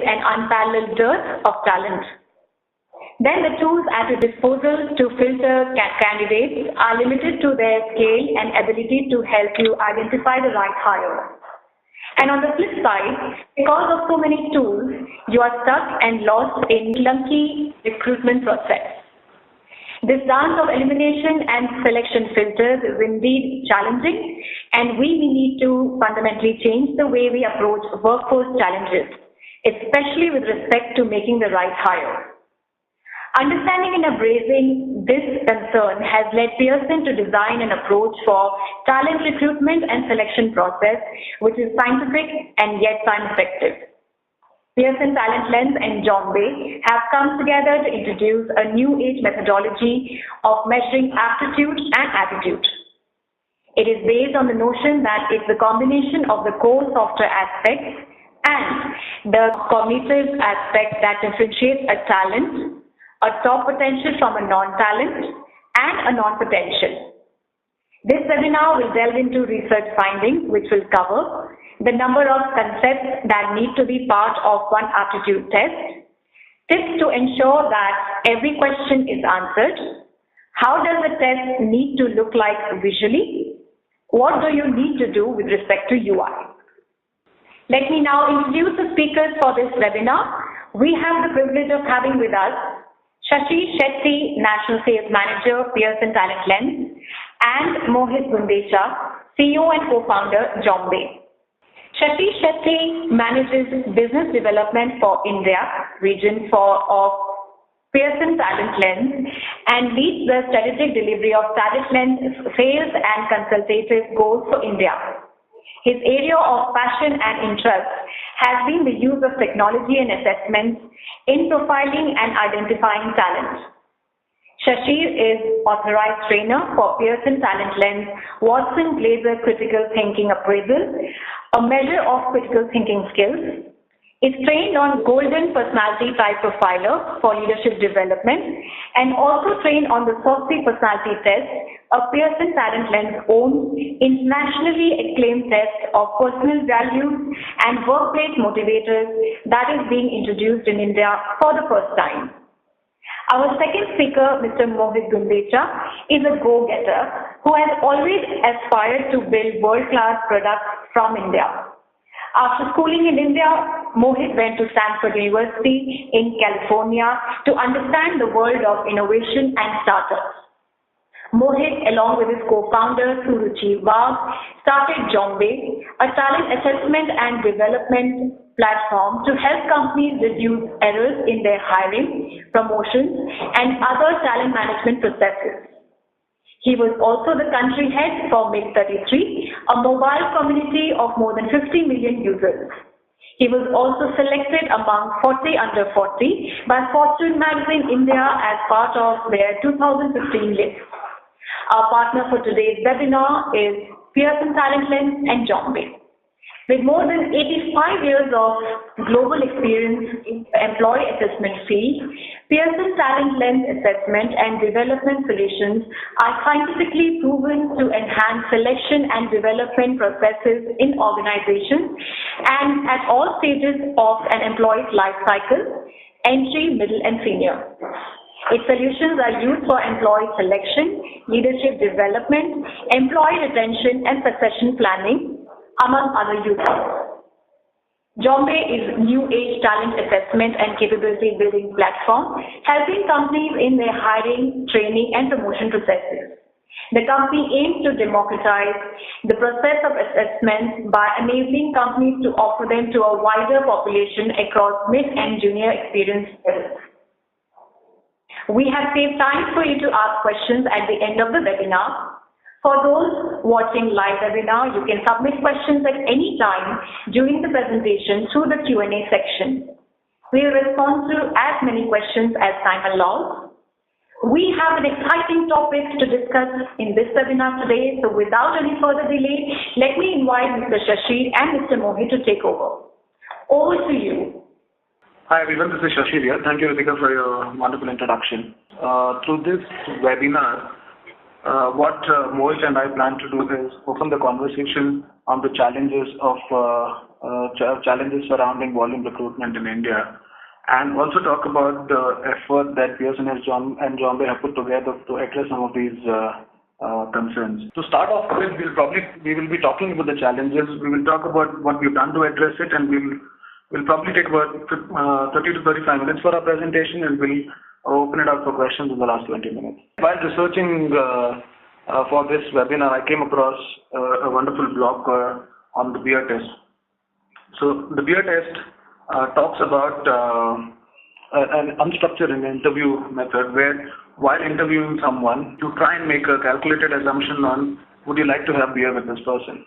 an unparalleled dearth of talent. Then the tools at your disposal to filter candidates are limited to their scale and ability to help you identify the right hire. And on the flip side, because of so many tools, you are stuck and lost in clunky recruitment process. This dance of elimination and selection filters is indeed challenging, and we need to fundamentally change the way we approach workforce challenges, especially with respect to making the right hire. Understanding and embracing this concern has led Pearson to design an approach for talent recruitment and selection process which is scientific and yet time-effective. Pearson TalentLens and Jombay have come together to introduce a new age methodology of measuring aptitude and attitude. It is based on the notion that it's the combination of the core software aspects and the cognitive aspect that differentiates a talent, a top potential from a non-talent, and a non-potential. This webinar will delve into research findings which will cover the number of concepts that need to be part of one aptitude test, tips to ensure that every question is answered, how does the test need to look like visually, what do you need to do with respect to UI. Let me now introduce the speakers for this webinar. We have the privilege of having with us Shashi Shetty, National Sales Manager, Pearson TalentLens, and Mohit Gundecha, CEO and co-founder, Jombay. Shashi Shetty manages business development for India region of Pearson TalentLens and leads the strategic delivery of TalentLens sales and consultative goals for India. His area of passion and interest has been the use of technology and assessments in profiling and identifying talent. Shashi is authorized trainer for Pearson TalentLens Watson Glaser Critical Thinking Appraisal, a measure of critical thinking skills. Is trained on Golden Personality Type Profiler for leadership development and also trained on the Saucy Personality Test, a Pearson TalentLens own internationally acclaimed test of personal values and workplace motivators that is being introduced in India for the first time. Our second speaker, Mr. Mohit Gundecha, is a go-getter who has always aspired to build world-class products from India. After schooling in India, Mohit went to Stanford University in California to understand the world of innovation and startups. Mohit, along with his co-founder Suruchi Wagh, started Jombay, a talent assessment and development platform to help companies reduce errors in their hiring, promotions, and other talent management processes. He was also the country head for MIG33, a mobile community of more than 50 million users. He was also selected among 40 under 40 by Fortune Magazine India as part of their 2015 list. Our partner for today's webinar is Pearson TalentLens and Jombay. With more than 85 years of global experience in the employee assessment field, Pearson TalentLens assessment and development solutions are scientifically proven to enhance selection and development processes in organizations and at all stages of an employee's life cycle, entry, middle, and senior. Its solutions are used for employee selection, leadership development, employee retention, and succession planning, among other uses. Jombay is new age talent assessment and capability building platform, helping companies in their hiring, training, and promotion processes. The company aims to democratize the process of assessment by enabling companies to offer them to a wider population across mid and junior experience levels. We have saved time for you to ask questions at the end of the webinar. For those watching live webinar, you can submit questions at any time during the presentation through the Q&A section. We will respond to as many questions as time allows. We have an exciting topic to discuss in this webinar today, so without any further delay, let me invite Mr. Shashi and Mr. Mohit to take over. Over to you. Hi everyone, this is Shashi here. Thank you, Ritika, for your wonderful introduction. Through this webinar, what Mohit and I plan to do is open the conversation on the challenges surrounding volume recruitment in India, and also talk about the effort that Pearson and Jombay have put together to address some of these concerns. To start off with, we will be talking about the challenges. We will talk about what we've done to address it, and we'll probably take about 30 to 35 minutes for our presentation, and we'll open it up for questions in the last 20 minutes. While researching for this webinar, I came across a wonderful blog on the beer test. So the beer test talks about an unstructured interview method where, while interviewing someone, you try and make a calculated assumption on would you like to have beer with this person.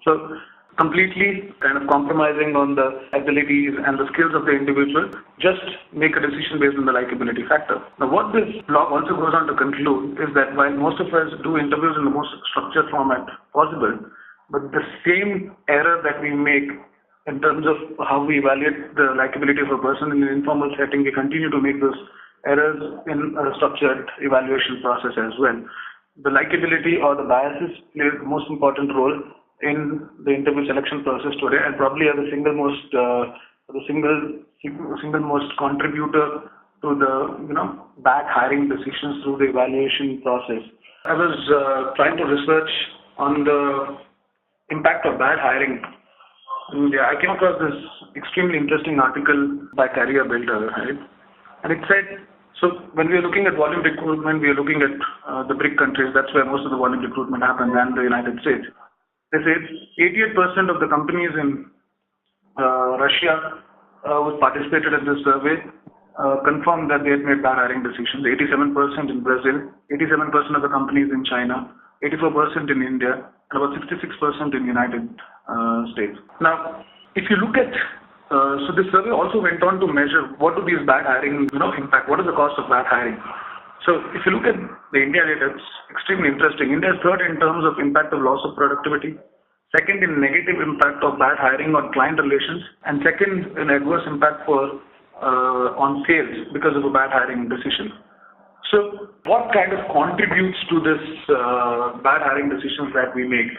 So completely kind of compromising on the abilities and the skills of the individual, just make a decision based on the likability factor. Now, what this blog also goes on to conclude is that while most of us do interviews in the most structured format possible, but the same error that we make in terms of how we evaluate the likability of a person in an informal setting, we continue to make those errors in a structured evaluation process as well. The likability or the biases play the most important role in the interview selection process today, and probably are the single most contributor to the bad hiring decisions through the evaluation process. I was trying to research on the impact of bad hiring. And I came across this extremely interesting article by Career Builder, right? And it said, so when we are looking at volume recruitment, we are looking at the BRIC countries. That's where most of the volume recruitment happens, and the United States. They said 88% of the companies in Russia who participated in this survey confirmed that they had made bad hiring decisions. 87% in Brazil, 87% of the companies in China, 84% in India, and about 66% in the United States. Now, if you look at, so this survey also went on to measure what do these bad hiring impact, what is the cost of bad hiring. So if you look at the India data, it's extremely interesting. India is third in terms of impact of loss of productivity, second in negative impact of bad hiring on client relations, and second in adverse impact on sales because of a bad hiring decision. So what kind of contributes to this bad hiring decisions that we make?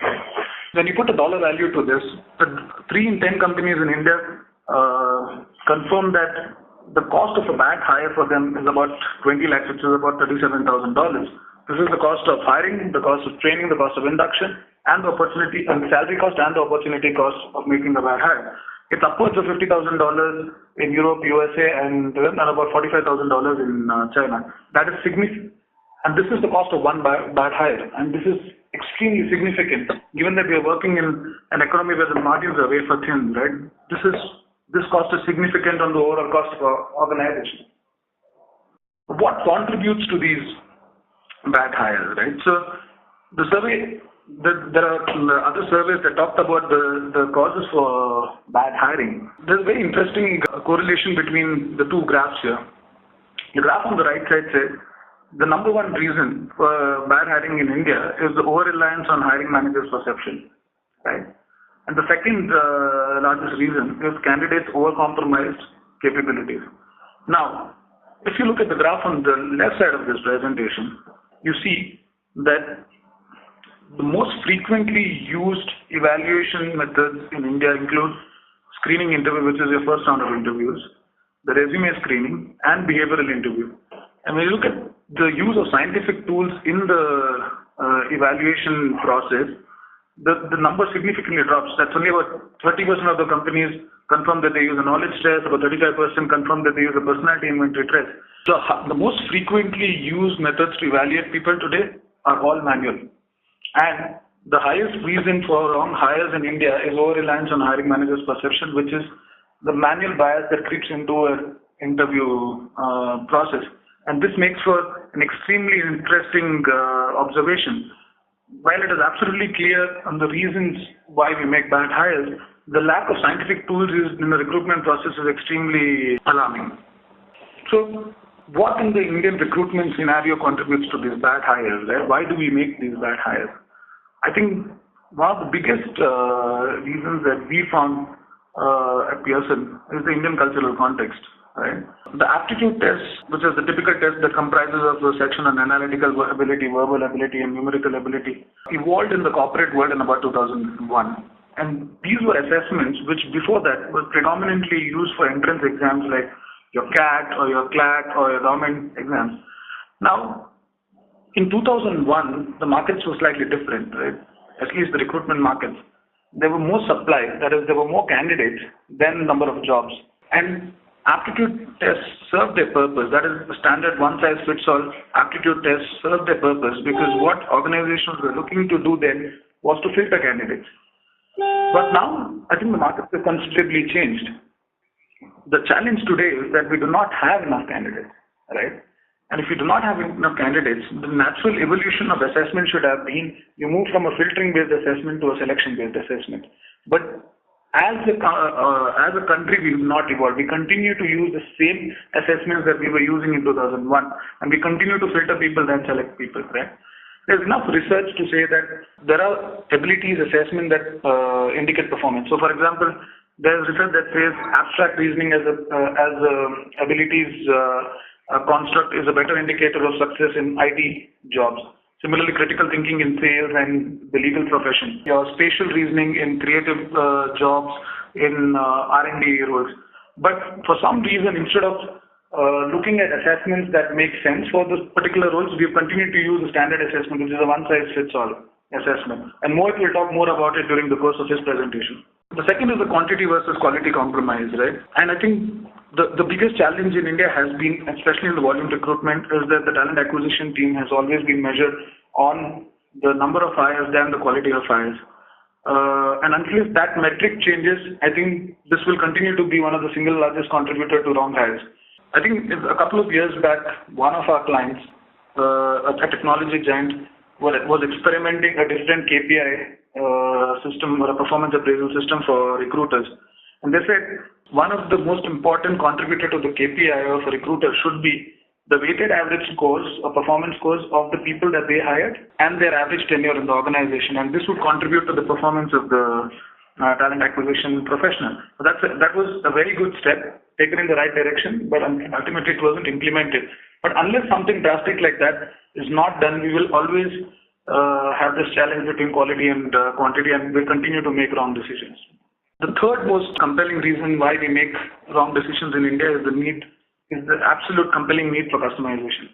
When you put a dollar value to this, 3 in 10 companies in India confirm that the cost of a bad hire for them is about 20 lakhs, which is about $37,000. This is the cost of hiring, the cost of training, the cost of induction, and the opportunity and salary cost and the opportunity cost of making the bad hire. It's upwards of $50,000 in Europe, USA, and about $45,000 in China. That is significant, and this is the cost of one bad hire, and this is extremely significant given that we are working in an economy where the margins are wafer thin, right? This cost is significant on the overall cost of our organization. What contributes to these bad hires, right? So the survey, there are other surveys that talked about the causes for bad hiring. There's a very interesting correlation between the two graphs here. The graph on the right side says the number one reason for bad hiring in India is the over-reliance on hiring managers' perception, right? And the second largest reason is candidates' over-compromised capabilities. Now, if you look at the graph on the left side of this presentation, you see that the most frequently used evaluation methods in India include screening interview, which is your first round of interviews, the resume screening, and behavioral interview. And when you look at the use of scientific tools in the evaluation process, the number significantly drops. That's only about 30% of the companies confirm that they use a knowledge test, about 35% confirm that they use a personality inventory test. So the most frequently used methods to evaluate people today are all manual. And the highest reason for wrong hires in India is over-reliance on hiring managers' perception, which is the manual bias that creeps into an interview process. And this makes for an extremely interesting observation. While it is absolutely clear on the reasons why we make bad hires, the lack of scientific tools used in the recruitment process is extremely alarming. So what in the Indian recruitment scenario contributes to these bad hires? Right? Why do we make these bad hires? I think one of the biggest reasons that we found at Pearson is the Indian cultural context. right? The aptitude test, which is the typical test that comprises of a section on analytical ability, verbal ability, and numerical ability, evolved in the corporate world in about 2001. And these were assessments which before that were predominantly used for entrance exams like your CAT or your CLAT or your government exams. Now, in 2001, the markets were slightly different, right? At least the recruitment markets. There were more supply, that is, there were more candidates than number of jobs. And aptitude tests served their purpose. That is, the standard one-size-fits-all aptitude tests served their purpose because what organizations were looking to do then was to filter candidates. But now, I think the markets have considerably changed. The challenge today is that we do not have enough candidates, right? And if you do not have enough candidates, the natural evolution of assessment should have been you move from a filtering-based assessment to a selection-based assessment. But as a country, we have not evolved. We continue to use the same assessments that we were using in 2001, and we continue to filter people then select people, right? There's enough research to say that there are abilities assessment that indicate performance. So, for example, there's research that says abstract reasoning as abilities construct is a better indicator of success in IT jobs. Similarly, critical thinking in sales and the legal profession. Your spatial reasoning in creative jobs, in R&D roles. But for some reason, instead of looking at assessments that make sense for those particular roles, we've continued to use a standard assessment, which is a one-size-fits-all assessment. And Mohit will talk more about it during the course of his presentation. The second is the quantity versus quality compromise, right? And I think the biggest challenge in India has been, especially in the volume recruitment, is that the talent acquisition team has always been measured on the number of hires than the quality of hires. And until that metric changes, I think this will continue to be one of the single largest contributor to wrong hires. I think a couple of years back, one of our clients, a technology giant, was experimenting a different KPI system or a performance appraisal system for recruiters. And they said one of the most important contributor to the KPI of a recruiter should be the weighted average scores or performance scores of the people that they hired and their average tenure in the organization. And this would contribute to the performance of the talent acquisition professional. So that was a very good step taken in the right direction, but ultimately it wasn't implemented. But unless something drastic like that is not done, we will always have this challenge between quality and quantity, and we'll continue to make wrong decisions. The third most compelling reason why we make wrong decisions in India is the absolute compelling need for customization.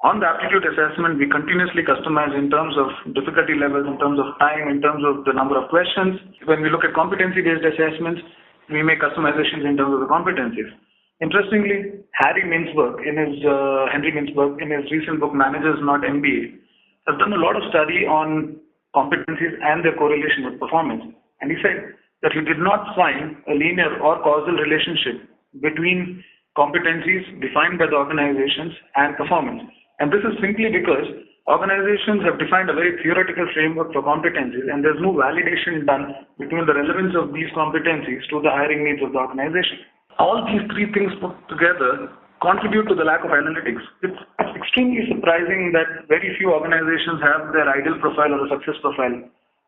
On the aptitude assessment, we continuously customize in terms of difficulty levels, in terms of time, in terms of the number of questions. When we look at competency-based assessments, we make customizations in terms of the competencies. Interestingly, Henry Mintzberg, in his recent book, Managers Not MBA, has done a lot of study on competencies and their correlation with performance. And he said that he did not find a linear or causal relationship between competencies defined by the organizations and performance. And this is simply because organizations have defined a very theoretical framework for competencies, and there's no validation done between the relevance of these competencies to the hiring needs of the organization. All these three things put together contribute to the lack of analytics. It's extremely surprising that very few organizations have their ideal profile or a success profile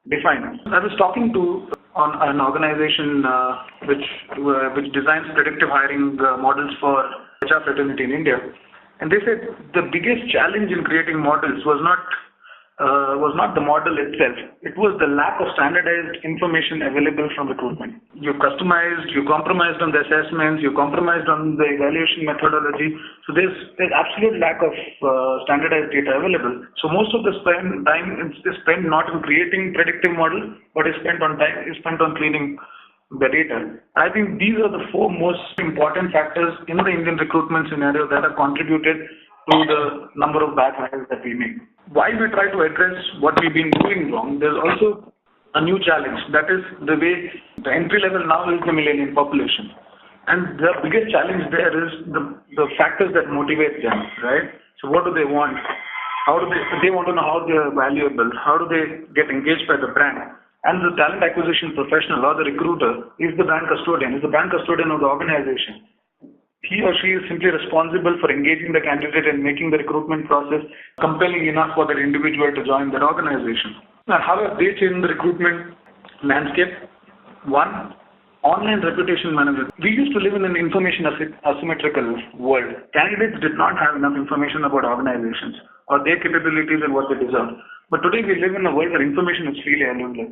defined. I was talking to an organization which designs predictive hiring models for HR fraternity in India, and they said the biggest challenge in creating models was not the model itself. It was the lack of standardized information available from recruitment. You customized, you compromised on the assessments, you compromised on the evaluation methodology. So there's absolute lack of standardized data available. So most of the time is spent not in creating predictive models, but is spent on cleaning the data. I think these are the four most important factors in the Indian recruitment scenario that have contributed to the number of bad hires that we make. While we try to address what we've been doing wrong, there's also a new challenge. That is the way the entry level now is the millennial population. And the biggest challenge there is the factors that motivate them, right? So what do they want? They want to know how they are valuable. How do they get engaged by the brand? And the talent acquisition professional or the recruiter is the brand custodian of the organization. He or she is simply responsible for engaging the candidate and making the recruitment process compelling enough for that individual to join that organization. Now, how have they changed the recruitment landscape? One, online reputation management. We used to live in an information asymmetrical world. Candidates did not have enough information about organizations or their capabilities and what they deserve. But today we live in a world where information is freely available.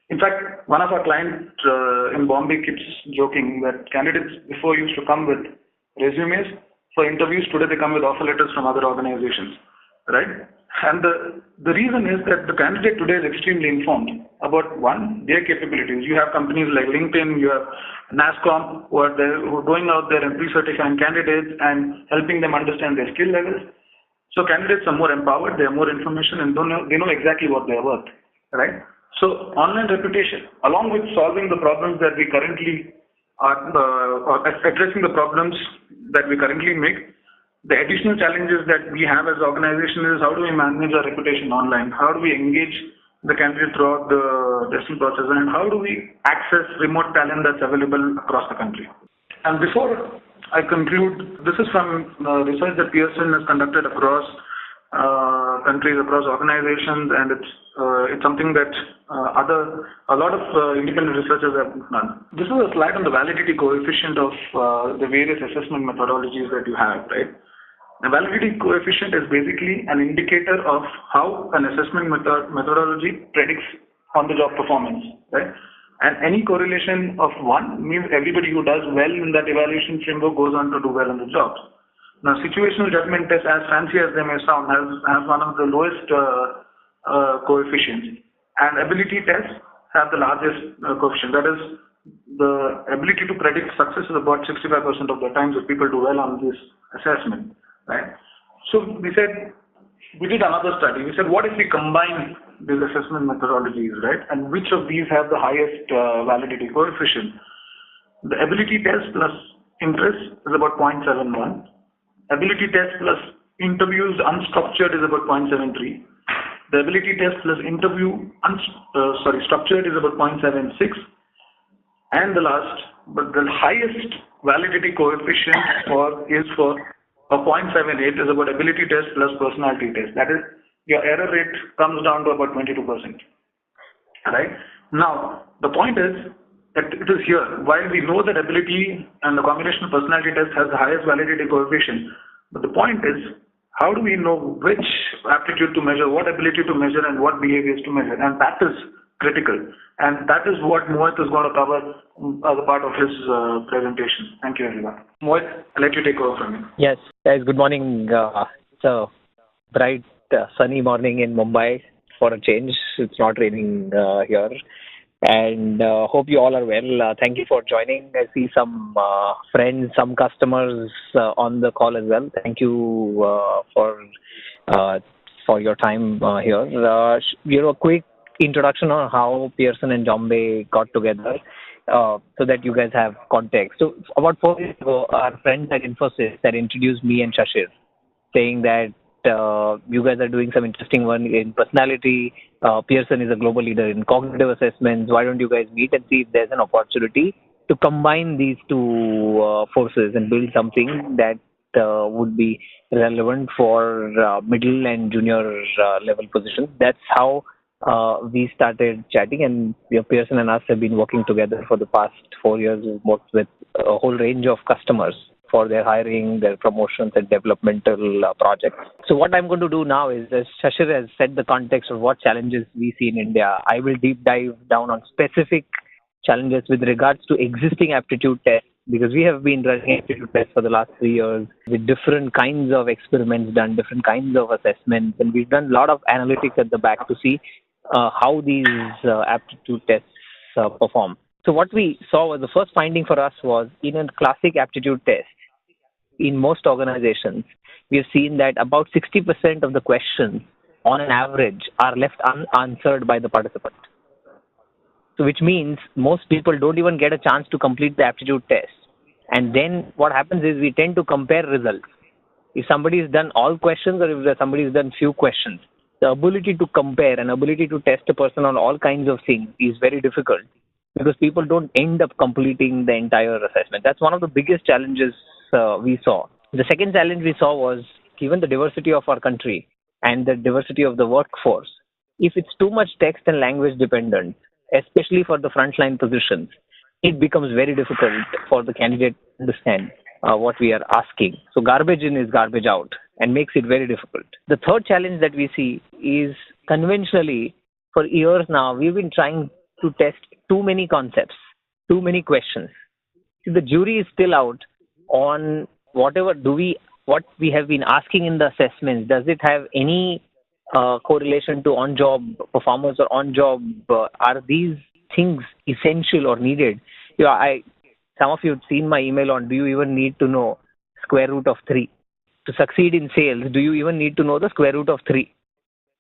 In fact, one of our clients in Bombay keeps joking that candidates before used to come with resumes for interviews. Today they come with offer letters from other organizations, right? And the reason is that the candidate today is extremely informed about, one, their capabilities. You have companies like LinkedIn, you have NASSCOM who are going out there and pre-certifying candidates and helping them understand their skill levels. So candidates are more empowered, they have more information, and they know exactly what they are worth, right? So online reputation, along with solving the problems that we currently are, or addressing the problems that we currently make, the additional challenges that we have as an organization is how do we manage our reputation online? How do we engage the candidate throughout the testing process? And how do we access remote talent that's available across the country? And before I conclude, this is from research that Pearson has conducted across countries, across organizations, and it's something that a lot of independent researchers have done. This is a slide on the validity coefficient of the various assessment methodologies that you have, right? The validity coefficient is basically an indicator of how an assessment methodology predicts on the job performance, right? And any correlation of 1 means everybody who does well in that evaluation framework goes on to do well in the jobs. Now, situational judgment test, as fancy as they may sound, has one of the lowest coefficients, and ability tests have the largest coefficient. That is, the ability to predict success is about 65% of the times that people do well on this assessment. Right. So we did another study. We said, what if we combine these assessment methodologies, right? And which of these have the highest validity coefficient? The ability test plus interest is about 0.71. Ability test plus interviews unstructured is about 0.73. The ability test plus structured is about 0.76. And the last, but the highest validity coefficient is for a 0.78 is about ability test plus personality test. That is, your error rate comes down to about 22%. Right? Now, the point is that it is here. While we know that ability and the combination of personality test has the highest validity coefficient, but the point is, how do we know which aptitude to measure, what ability to measure, and what behaviors to measure? And that is critical. And that is what Mohit is going to cover as a part of his presentation. Thank you, everyone. Mohit, I'll let you take over from here. Yes, guys, good morning. It's a bright, sunny morning in Mumbai for a change. It's not raining here. And hope you all are well. Thank you for joining. I see some friends, some customers on the call as well. Thank you for your time here. A quick introduction on how Pearson and Jombay got together so that you guys have context. So about 4 years ago, our friends at Infosys had introduced me and Shashir, saying that you guys are doing some interesting work in personality. Pearson is a global leader in cognitive assessments. Why don't you guys meet and see if there's an opportunity to combine these two forces and build something that would be relevant for middle and junior level positions. That's how we started chatting, and Pearson and us have been working together for the past 4 years. We've worked with a whole range of customers for their hiring, their promotions, and developmental projects. So what I'm going to do now is, as Shashir has set the context of what challenges we see in India, I will deep dive down on specific challenges with regards to existing aptitude tests, because we have been running aptitude tests for the last 3 years with different kinds of experiments done, different kinds of assessments, and we've done a lot of analytics at the back to see how these aptitude tests perform. So what we saw was, the first finding for us was, in a classic aptitude test, in most organizations, we have seen that about 60% of the questions on an average are left unanswered by the participant. So which means most people don't even get a chance to complete the aptitude test. And then what happens is we tend to compare results. If somebody has done all questions or if somebody has done few questions, the ability to compare and ability to test a person on all kinds of things is very difficult, because people don't end up completing the entire assessment. That's one of the biggest challenges we saw. The second challenge we saw was, given the diversity of our country and the diversity of the workforce, if it's too much text and language dependent, especially for the frontline positions, it becomes very difficult for the candidate to understand what we are asking. So garbage in is garbage out and makes it very difficult. The third challenge that we see is conventionally for years now, we've been trying to test too many concepts, too many questions. See, the jury is still out on what we have been asking in the assessments. Does it have any correlation to on-job performance or on-job? Are these things essential or needed? Some of you have seen my email on. Do you even need to know square root of 3 to succeed in sales? Do you even need to know the square root of 3?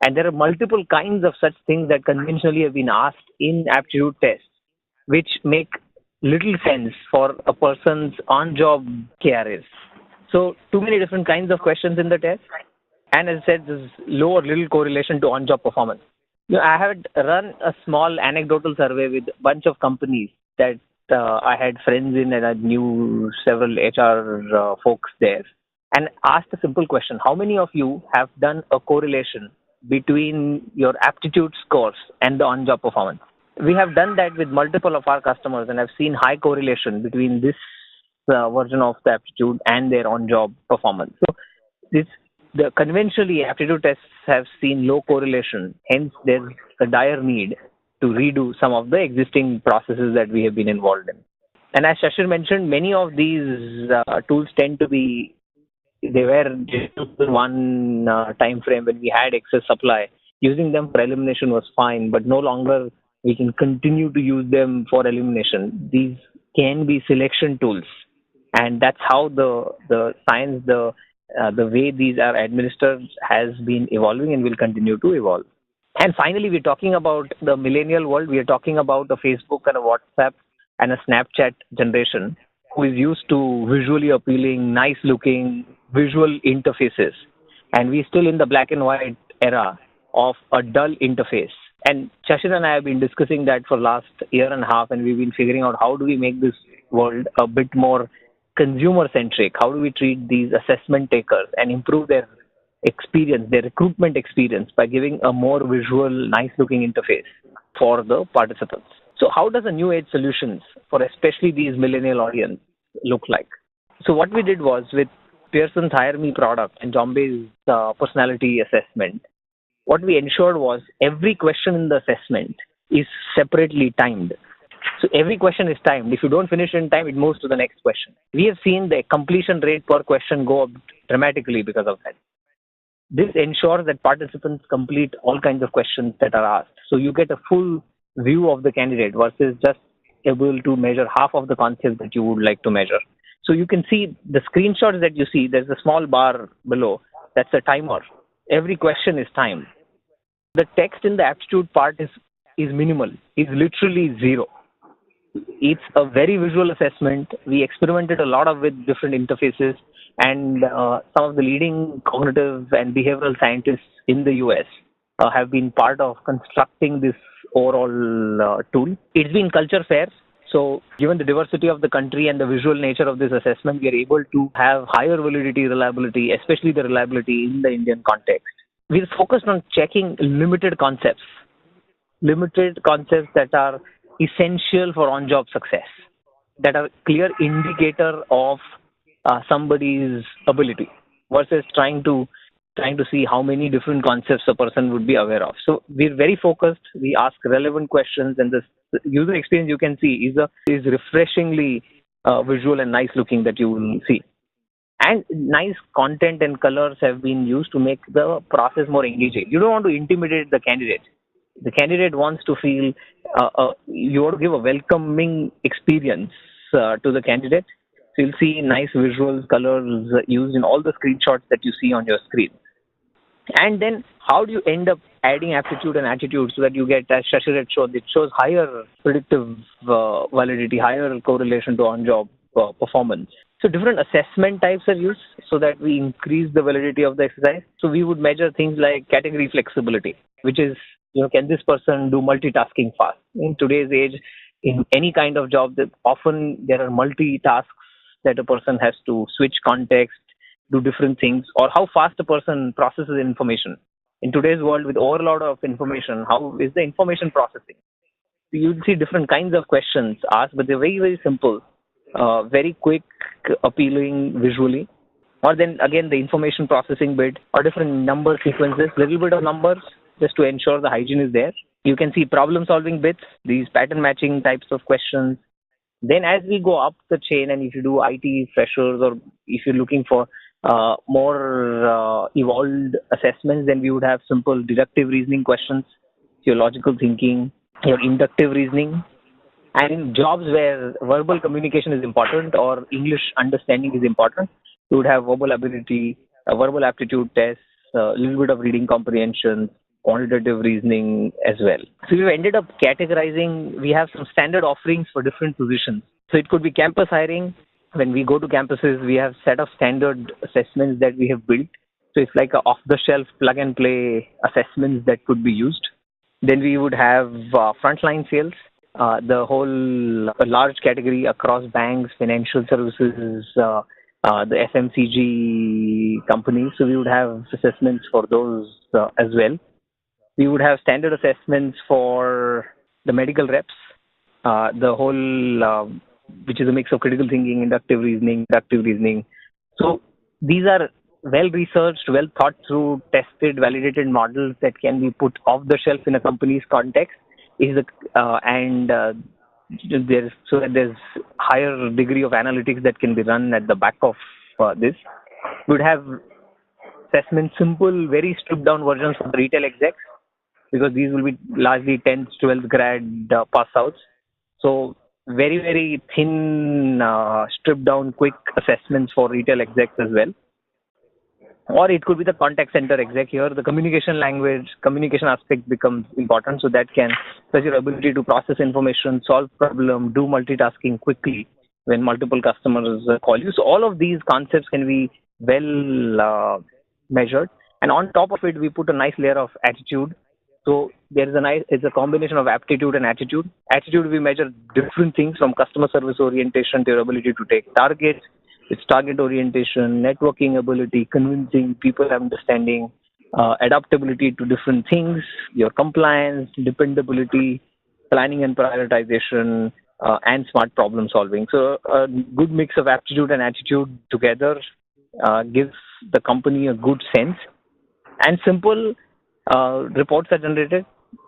And there are multiple kinds of such things that conventionally have been asked in aptitude tests, which make little sense for a person's on-job KRAs. So too many different kinds of questions in the test. And as I said, there's low or little correlation to on-job performance. I had run a small anecdotal survey with a bunch of companies that I had friends in and I knew several HR folks there, and asked a simple question. How many of you have done a correlation between your aptitude scores and the on-job performance? We have done that with multiple of our customers and have seen high correlation between this version of the aptitude and their on-job performance. So the conventionally aptitude tests have seen low correlation. Hence, there's a dire need to redo some of the existing processes that we have been involved in. And as Shashir mentioned, many of these tools tend to be, they were just one time frame when we had excess supply. Using them for elimination was fine, but no longer we can continue to use them for elimination. These can be selection tools, and that's how the science, the way these are administered has been evolving and will continue to evolve. And finally, we're talking about the millennial world. We are talking about a Facebook and a WhatsApp and a Snapchat generation who is used to visually appealing, nice looking visual interfaces. And we're still in the black and white era of a dull interface. And Shashir and I have been discussing that for last year and a half, and we've been figuring out how do we make this world a bit more consumer centric? How do we treat these assessment takers and improve their experience, their recruitment experience, by giving a more visual, nice looking interface for the participants? So how does a new age solutions for especially these millennial audience look like? So what we did was with Pearson's Hire Me product and Jombay's personality assessment, what we ensured was every question in the assessment is separately timed. So every question is timed. If you don't finish in time, it moves to the next question. We have seen the completion rate per question go up dramatically because of that. This ensures that participants complete all kinds of questions that are asked. So you get a full view of the candidate versus just able to measure half of the concepts that you would like to measure. So you can see the screenshots that you see, there's a small bar below. That's a timer. Every question is timed. The text in the aptitude part is minimal, is literally zero. It's a very visual assessment. We experimented a lot with different interfaces, and some of the leading cognitive and behavioral scientists in the US have been part of constructing this overall tool. It's been culture fair. So given the diversity of the country and the visual nature of this assessment, we are able to have higher validity, reliability, especially the reliability in the Indian context. We're focused on checking limited concepts that are essential for on-job success, that are clear indicator of somebody's ability versus trying to see how many different concepts a person would be aware of. So we're very focused. We ask relevant questions, and the user experience you can see is refreshingly visual and nice looking that you will see. And nice content and colors have been used to make the process more engaging. You don't want to intimidate the candidate. The candidate wants to feel, you want to give a welcoming experience to the candidate. So you'll see nice visuals, colors used in all the screenshots that you see on your screen. And then how do you end up adding aptitude and attitude so that you get, as Shashir had shown, it shows higher predictive validity, higher correlation to on-job performance. So different assessment types are used so that we increase the validity of the exercise. So we would measure things like category flexibility, which is, can this person do multitasking fast? In today's age, in any kind of job, often there are multitasks that a person has to switch context, do different things, or how fast a person processes information. In today's world with overload of information, how is the information processing? you'll see different kinds of questions asked, but they're very, very simple, very quick, appealing visually. Or then again, the information processing bit or different number sequences, little bit of numbers just to ensure the hygiene is there. You can see problem solving bits, these pattern matching types of questions. Then as we go up the chain, and if you do IT freshers or if you're looking for more evolved assessments, then we would have simple deductive reasoning questions, your logical thinking, your inductive reasoning. And in jobs where verbal communication is important or English understanding is important, you would have verbal ability, verbal aptitude tests, a little bit of reading comprehension, quantitative reasoning as well. So we've ended up categorizing, we have some standard offerings for different positions. So it could be campus hiring. When we go to campuses, we have set of standard assessments that we have built. So it's like a off-the-shelf plug-and-play assessments that could be used. Then we would have frontline sales, the whole large category across banks, financial services, the FMCG companies. So we would have assessments for those as well. We would have standard assessments for the medical reps, the whole, which is a mix of critical thinking, inductive reasoning, deductive reasoning. So these are well-researched, well-thought-through, tested, validated models that can be put off the shelf in a company's context. So that there's higher degree of analytics that can be run at the back of this. We would have assessment simple, very stripped down versions for the retail execs, because these will be largely 10th, 12th grad pass outs. So very, very thin, stripped down, quick assessments for retail execs as well. Or it could be the contact center exec here. The communication language, communication aspect becomes important. So that can such your ability to process information, solve problem, do multitasking quickly when multiple customers call you. So all of these concepts can be well measured. And on top of it, we put a nice layer of attitude. So there is it's a combination of aptitude and attitude. Attitude, we measure different things from customer service orientation to your ability to take targets. It's target orientation, networking ability, convincing people, understanding, adaptability to different things, your compliance, dependability, planning and prioritization, and smart problem solving. So a good mix of aptitude and attitude together gives the company a good sense. And simple reports are generated.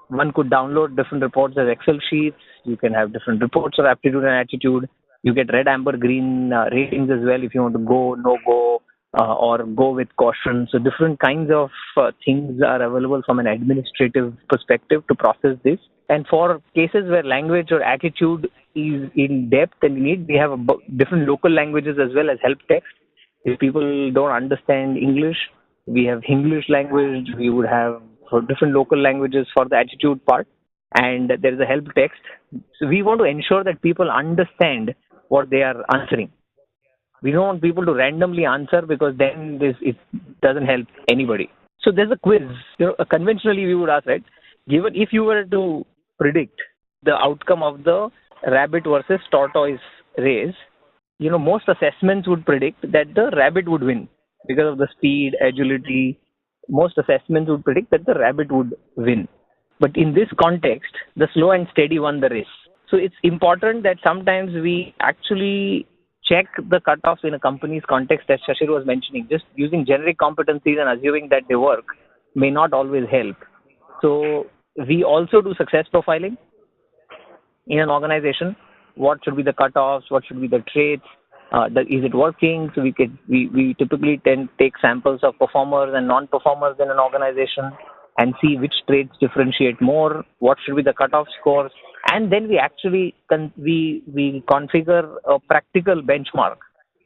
One could download different reports as Excel sheets. You can have different reports of aptitude and attitude. You get red, amber, green ratings as well if you want to go, no go, or go with caution. So different kinds of things are available from an administrative perspective to process this. And for cases where language or attitude is in depth and need, we have different local languages as well as help text. If people don't understand English, we have English language. We would have for different local languages for the attitude part. And there is a help text. So we want to ensure that people understand what they are answering. We don't want people to randomly answer, because then it doesn't help anybody. So there's a quiz. Conventionally we would ask, right? Given if you were to predict the outcome of the rabbit versus tortoise race, most assessments would predict that the rabbit would win because of the speed, agility. Most assessments would predict that the rabbit would win. But in this context, the slow and steady won the race. So it's important that sometimes we actually check the cutoffs in a company's context, as Shashir was mentioning. Just using generic competencies and assuming that they work may not always help. So we also do success profiling in an organization. What should be the cutoffs? What should be the traits? Is it working? So we typically take samples of performers and non-performers in an organization and see which traits differentiate more. What should be the cutoff scores? And then we actually we configure a practical benchmark,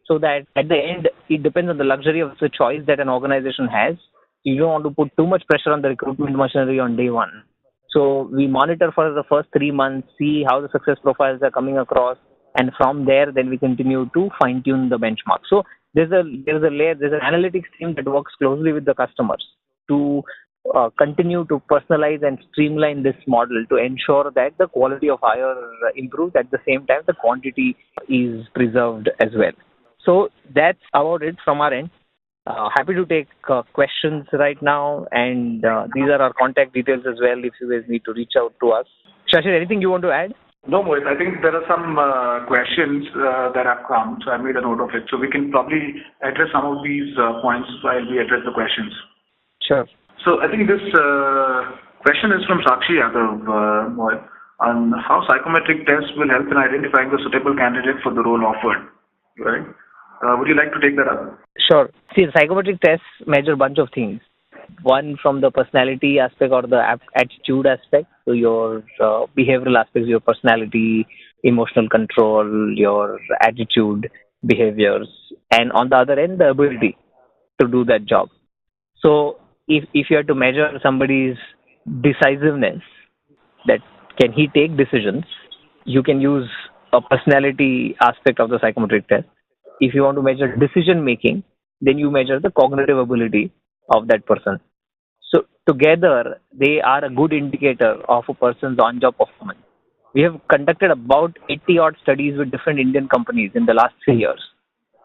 so that at the end, it depends on the luxury of the choice that an organization has. You don't want to put too much pressure on the recruitment machinery on day one. So we monitor for the first 3 months, see how the success profiles are coming across, and from there, then we continue to fine tune the benchmark. So there's an analytics team that works closely with the customers to continue to personalize and streamline this model to ensure that the quality of hire improves. At the same time, the quantity is preserved as well. So that's about it from our end. Happy to take questions right now, and these are our contact details as well if you guys need to reach out to us. Shashir, anything you want to add? No, Mohit, I think there are some questions that have come, so I made a note of it. So we can probably address some of these points while we address the questions. Sure. So I think this question is from Sakshi Yadav, Mohit, on how psychometric tests will help in identifying the suitable candidate for the role offered. Right? Would you like to take that up? Sure. See, the psychometric tests measure a bunch of things. One from the personality aspect or the attitude aspect, so your behavioral aspects, your personality, emotional control, your attitude, behaviors, and on the other end, the ability to do that job. So if you have to measure somebody's decisiveness, that can he take decisions, you can use a personality aspect of the psychometric test. If you want to measure decision making, then you measure the cognitive ability of that person. So together, they are a good indicator of a person's on-job performance. We have conducted about 80 odd studies with different Indian companies in the last 3 years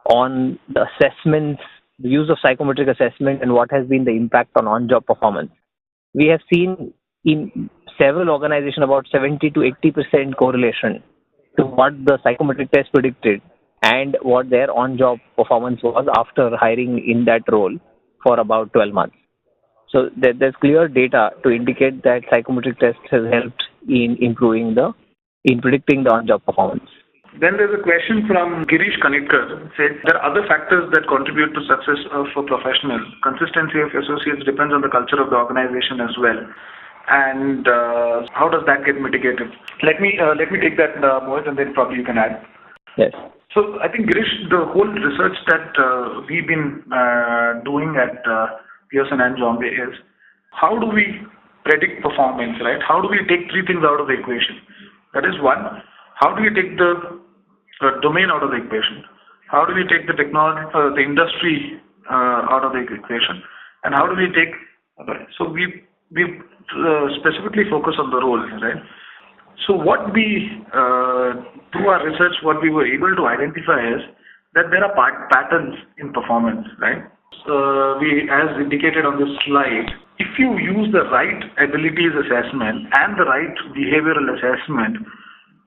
on the assessments, the use of psychometric assessment, and what has been the impact on-job performance. We have seen in several organizations about 70 to 80% correlation to what the psychometric test predicted and what their on-job performance was after hiring in that role for about 12 months. So there's clear data to indicate that psychometric test has helped in predicting the on-job performance. Then there's a question from Girish Kanitkar. Said there are other factors that contribute to success of a professional. Consistency of associates depends on the culture of the organization as well. And how does that get mitigated? Let me take that, Mohit, and then probably you can add. Yes. So I think, Girish, the whole research that we've been doing at Pearson and Jombay is how do we predict performance, right? How do we take three things out of the equation? That is one, how do we take the domain out of the equation? How do we take the technology, the industry out of the equation? And how do we take, so we specifically focus on the role, right? So what we, through our research, what we were able to identify is that there are patterns in performance, right? We, as indicated on this slide, if you use the right abilities assessment and the right behavioral assessment,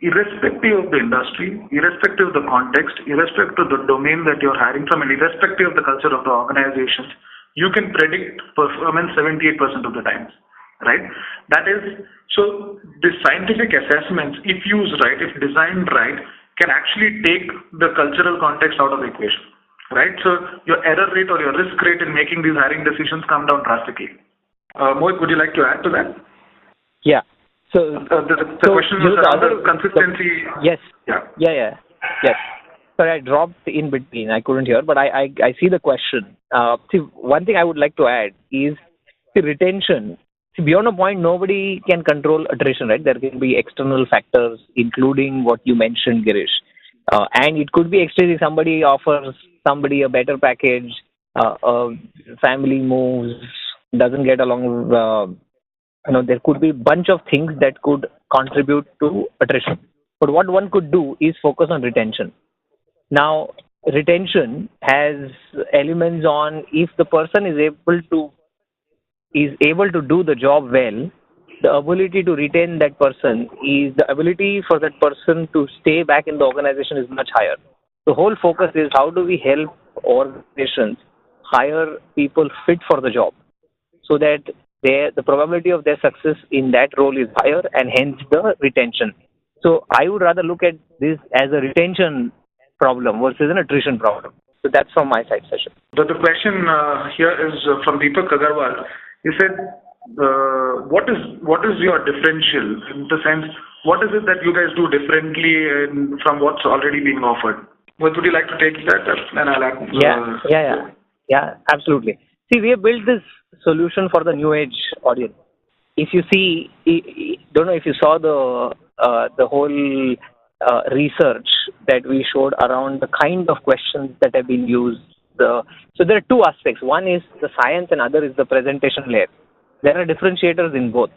irrespective of the industry, irrespective of the context, irrespective of the domain that you're hiring from, and irrespective of the culture of the organization, you can predict performance 78% of the times, right? That is, so the scientific assessments, if used right, if designed right, can actually take the cultural context out of the equation, right? So your error rate or your risk rate in making these hiring decisions come down drastically. Mohit, would you like to add to that? Yeah. So the question was around the consistency. Yes. Yeah. Yes. Sorry, I dropped in between. I couldn't hear, but I see the question. See, one thing I would like to add is the retention. See, beyond a point, nobody can control attrition, right? There can be external factors, including what you mentioned, Girish. And it could be extremely somebody offers somebody a better package, family moves, doesn't get along. There could be a bunch of things that could contribute to attrition. But what one could do is focus on retention. Now, retention has elements on if the person is able to do the job well, the ability to retain that person is the ability for that person to stay back in the organization is much higher. The whole focus is how do we help organizations hire people fit for the job so that the probability of their success in that role is higher and hence the retention. So I would rather look at this as a retention problem versus an attrition problem. So that's from my side, Sachin. The question here is from Deepak Agarwal. He said, what is your differential in the sense, what is it that you guys do differently from what's already being offered? Would you like to take that? And I'll add. Yeah, absolutely. See, we have built this solution for the new age audience. If you see, don't know if you saw the whole research that we showed around the kind of questions that have been used. So there are two aspects. One is the science and other is the presentation layer. There are differentiators in both.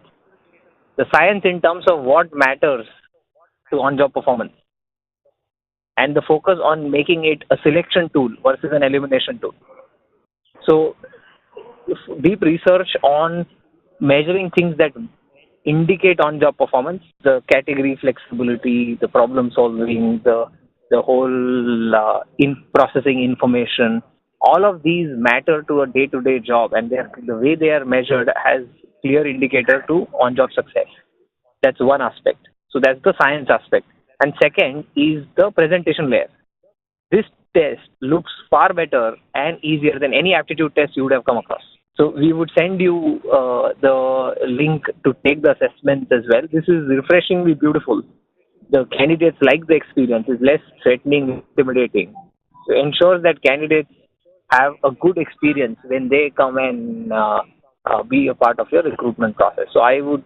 The science in terms of what matters to on-job performance and the focus on making it a selection tool versus an elimination tool. So deep research on measuring things that indicate on-job performance, the category flexibility, the problem solving, the whole in processing information, all of these matter to a day-to-day job, and the way they are measured has clear indicator to on-job success. That's one aspect. So that's the science aspect. And second is the presentation layer. This test looks far better and easier than any aptitude test you would have come across. So we would send you the link to take the assessments as well. This is refreshingly beautiful. The candidates like the experience. It's less threatening, intimidating. So ensures that candidates have a good experience when they come and be a part of your recruitment process. So I would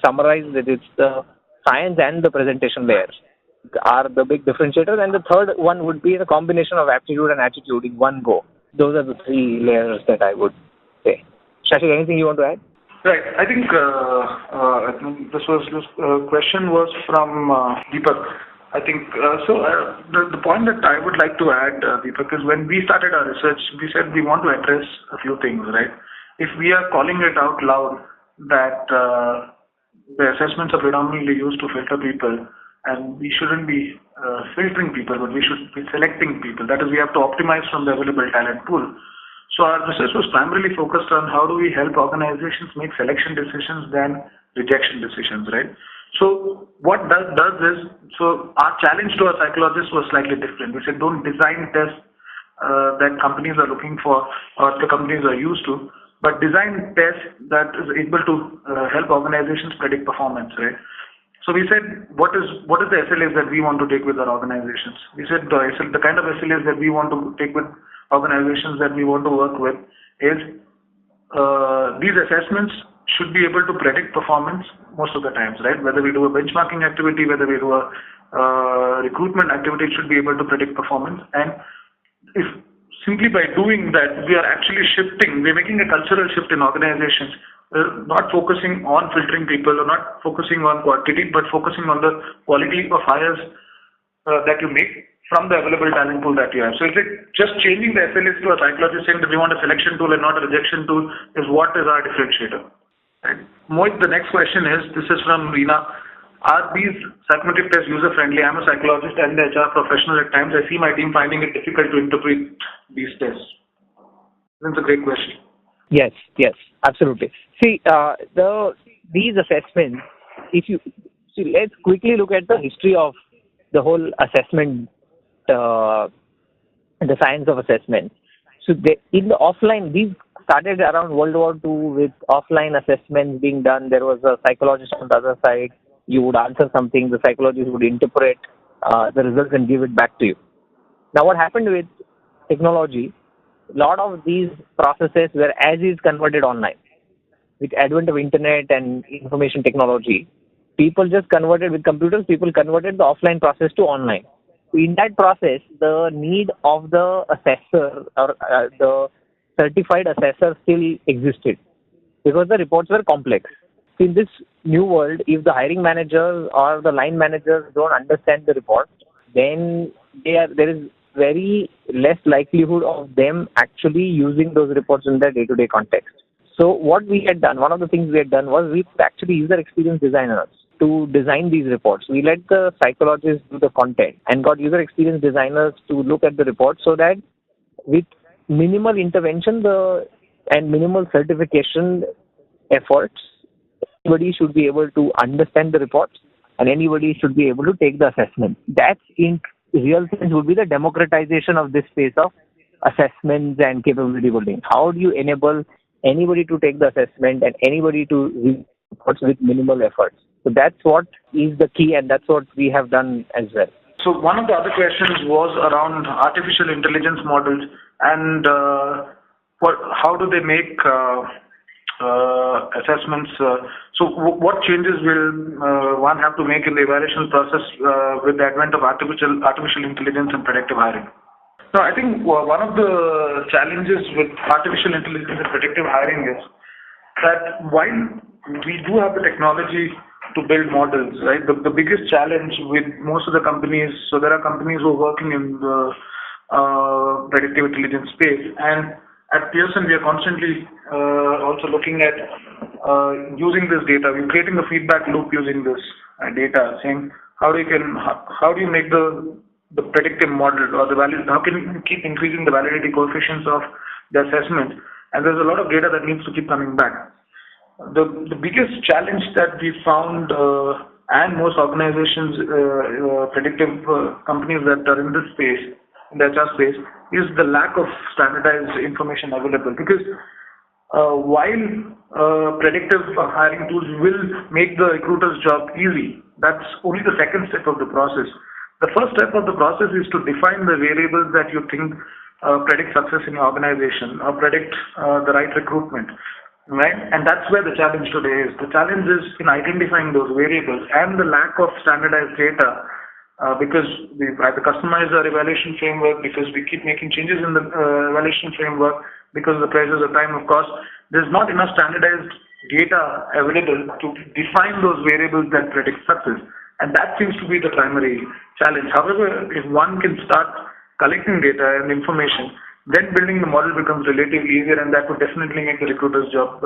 summarize that it's the science and the presentation layers are the big differentiators, and the third one would be the combination of aptitude and attitude in one go. Those are the three layers that I would say. Shashik, anything you want to add? Right. I think this question was from Deepak. I think the point that I would like to add, Deepak, is when we started our research, we said we want to address a few things, right? If we are calling it out loud that the assessments are predominantly used to filter people, and we shouldn't be filtering people, but we should be selecting people. That is, we have to optimize from the available talent pool. So our research was primarily focused on how do we help organizations make selection decisions than rejection decisions, right? So what does this? So our challenge to our psychologists was slightly different. We said don't design tests that companies are looking for or the companies are used to, but design tests that is able to help organizations predict performance, right? So we said, what is the SLAs that we want to take with our organizations? We said the kind of SLAs that we want to take with organizations that we want to work with is these assessments should be able to predict performance most of the times, right? Whether we do a benchmarking activity, whether we do a recruitment activity, it should be able to predict performance. And if simply by doing that, we are actually we're making a cultural shift in organizations. We're not focusing on filtering people or not focusing on quantity, but focusing on the quality of hires that you make from the available talent pool that you have. So is it just changing the SLAs to a psychologist saying that we want a selection tool and not a rejection tool is what is our differentiator? Right. Mohit, the next question this is from Reena. Are these psychometric tests user-friendly? I'm a psychologist and the HR professional at times. I see my team finding it difficult to interpret these tests. That's a great question. Yes, absolutely. See, these assessments, let's quickly look at the history of the whole assessment, the science of assessment. So in the offline, these started around World War II with offline assessments being done. There was a psychologist on the other side. You would answer something, the psychologist would interpret the results and give it back to you. Now what happened with technology, a lot of these processes were as is converted online. With advent of internet and information technology, people just converted with computers, people converted the offline process to online. In that process, the need of the assessor or the certified assessor still existed because the reports were complex. In this new world, if the hiring managers or the line managers don't understand the report, then there is very less likelihood of them actually using those reports in their day-to-day context. So what we had done, one of the things we had done was we actually user experience designers to design these reports. We let the psychologists do the content and got user experience designers to look at the report so that with minimal intervention and minimal certification efforts, anybody should be able to understand the reports and anybody should be able to take the assessment. That in real sense would be the democratization of this space of assessments and capability building. How do you enable anybody to take the assessment and anybody to read reports with minimal efforts? So that's what is the key, and that's what we have done as well. So one of the other questions was around artificial intelligence models and how do they make assessments. So what changes will one have to make in the evaluation process with the advent of artificial intelligence and predictive hiring? No, I think one of the challenges with artificial intelligence and predictive hiring is that while we do have the technology to build models, right? The biggest challenge with most of the companies, so there are companies who are working in the predictive intelligence space, and at Pearson we are constantly also looking at using this data. We're creating a feedback loop using this data, saying how do you make the predictive model or the value, how can you keep increasing the validity coefficients of the assessment? And there's a lot of data that needs to keep coming back. The biggest challenge that we found, and most organizations, predictive companies that are in this space, in the HR space, is the lack of standardized information available. Because while predictive hiring tools will make the recruiter's job easy, that's only the second step of the process. The first step of the process is to define the variables that you think predict success in your organization or predict the right recruitment, right? And that's where the challenge today is. The challenge is in identifying those variables and the lack of standardized data, because we've had to customize our evaluation framework, because we keep making changes in the evaluation framework, because of the pressures of time, of course. There's not enough standardized data available to define those variables that predict success. And that seems to be the primary challenge. However, if one can start collecting data and information, then building the model becomes relatively easier, and that would definitely make the recruiter's job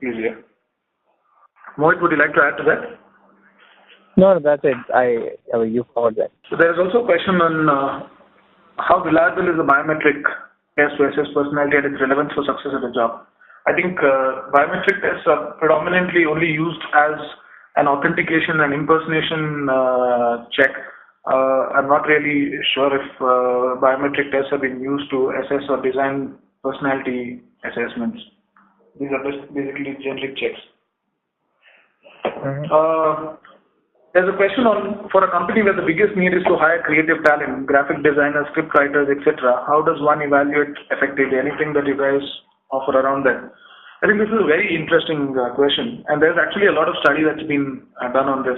easier. Mohit, would you like to add to that? No, that's it. You covered that. So there's also a question on how reliable is the biometric test to assess personality and its relevance for success at a job. I think biometric tests are predominantly only used as an authentication and impersonation check. I'm not really sure if biometric tests have been used to assess or design personality assessments. These are just basically generic checks. There's a question on, for a company where the biggest need is to hire creative talent, graphic designers, script writers, etc. How does one evaluate effectively? Anything that you guys offer around that? I think this is a very interesting question, and there's actually a lot of study that's been done on this.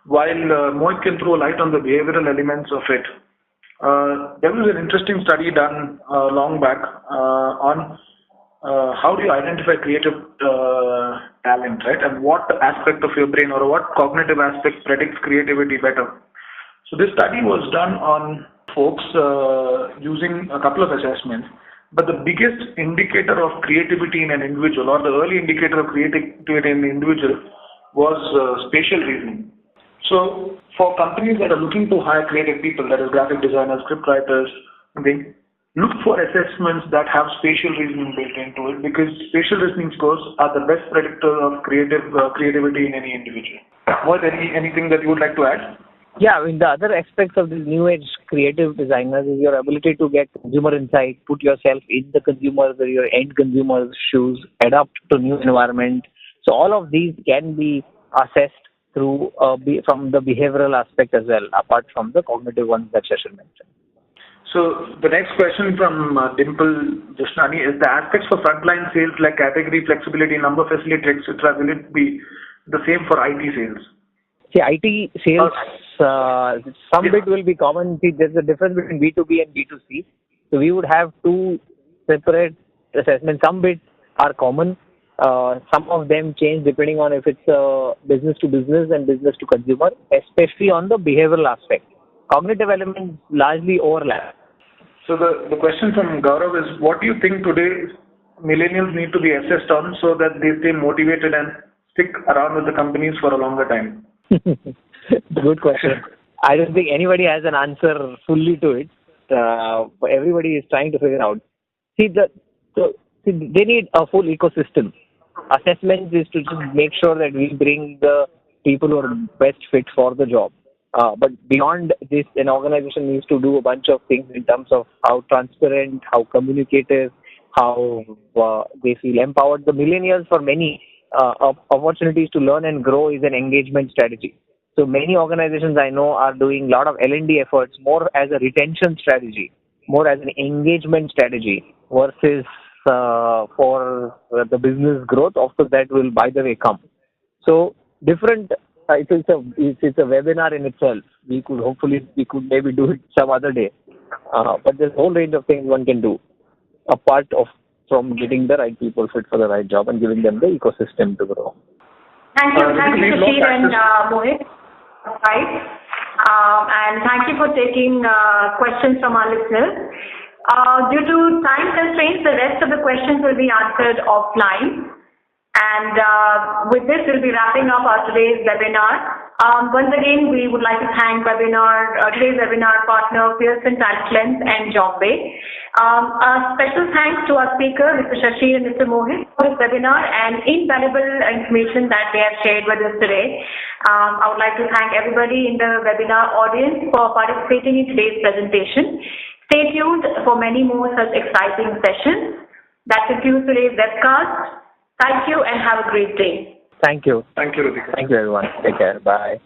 While Mohit can throw light on the behavioral elements of it, there was an interesting study done long back on how do you identify creative talent, right? And what aspect of your brain or what cognitive aspect predicts creativity better? So this study was done on folks using a couple of assessments. But the biggest indicator of creativity in an individual, or the early indicator of creativity in an individual, was spatial reasoning. So for companies that are looking to hire creative people, that is graphic designers, script writers, they look for assessments that have spatial reasoning built into it, because spatial reasoning scores are the best predictor of creativity in any individual. What, anything that you would like to add? Yeah, I mean, the other aspects of these new age creative designers is your ability to get consumer insight, put yourself in the consumer's or your end consumer's shoes, adapt to new environment. So all of these can be assessed through from the behavioral aspect as well, apart from the cognitive ones that Shashir mentioned. So the next question from Dimple Jashnani is, the aspects for frontline sales like category flexibility, number facility, etc., will it be the same for IT sales? See, IT sales, some bit will be common. See, there's a difference between B2B and B2C. So we would have two separate assessments. Some bits are common. Some of them change depending on if it's business to business and business to consumer, especially on the behavioral aspect. Cognitive elements largely overlap. So the question from Gaurav is, what do you think today millennials need to be assessed on so that they stay motivated and stick around with the companies for a longer time? Good question. I don't think anybody has an answer fully to it. Everybody is trying to figure out. See, they need a full ecosystem. Assessment is to just make sure that we bring the people who are best fit for the job. But beyond this, an organization needs to do a bunch of things in terms of how transparent, how communicative, how they feel empowered. The millennials, for many, opportunities to learn and grow is an engagement strategy. So many organizations I know are doing a lot of L&D efforts more as a retention strategy, more as an engagement strategy versus for the business growth. After that will, by the way, come. So different. It's a webinar in itself. We could maybe do it some other day. But there's a whole range of things one can do, apart from getting the right people fit for the right job and giving them the ecosystem to grow. Thank you, Shashir and Mohit. Right. And thank you for taking questions from our listeners. Due to time constraints, the rest of the questions will be answered offline. And with this, we'll be wrapping up our today's webinar. Once again, we would like to thank today's webinar partner, Pearson TalentLens and Jombay. A special thanks to our speaker, Mr. Shashi and Mr. Mohit, for this webinar and invaluable information that they have shared with us today. I would like to thank everybody in the webinar audience for participating in today's presentation. Stay tuned for many more such exciting sessions. That concludes today's webcast. Thank you and have a great day. Thank you. Thank you, Ritika. Thank you, everyone. Take care. Bye.